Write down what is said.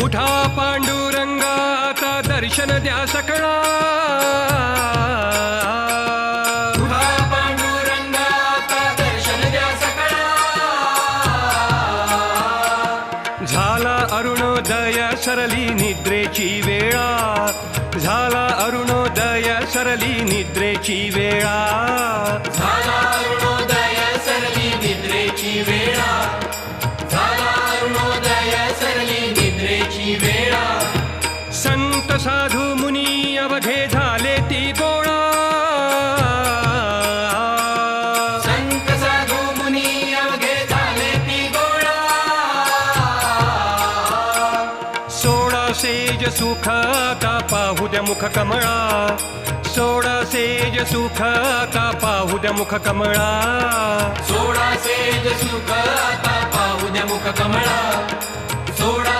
उठा पांडुरंगाचा दर्शन द्या सकळा, उठा पांडुरंगाचा दर्शन द्या सकळा. झाला अरुणोदय सरली निद्रेची वेळा, झाला अरुणोदय सरली निद्रेची वेळा. झाला अरुणोदय सरली निद्रेची वेळा, झाला अरुणोदय सरली निद्रेची वेळा. संत साधू मुनी अवघे झाले ती गोळा, संत साधू मुनी अवघे झाले ती गोळा. सोळा सेज सुख आता पाहू द्या मुख कमळा, सोळा सेज सुख आता पाहू द्या मुख कमळा. सोळा सेज सुख आता पाहू द्या मुख कमळा. सोळा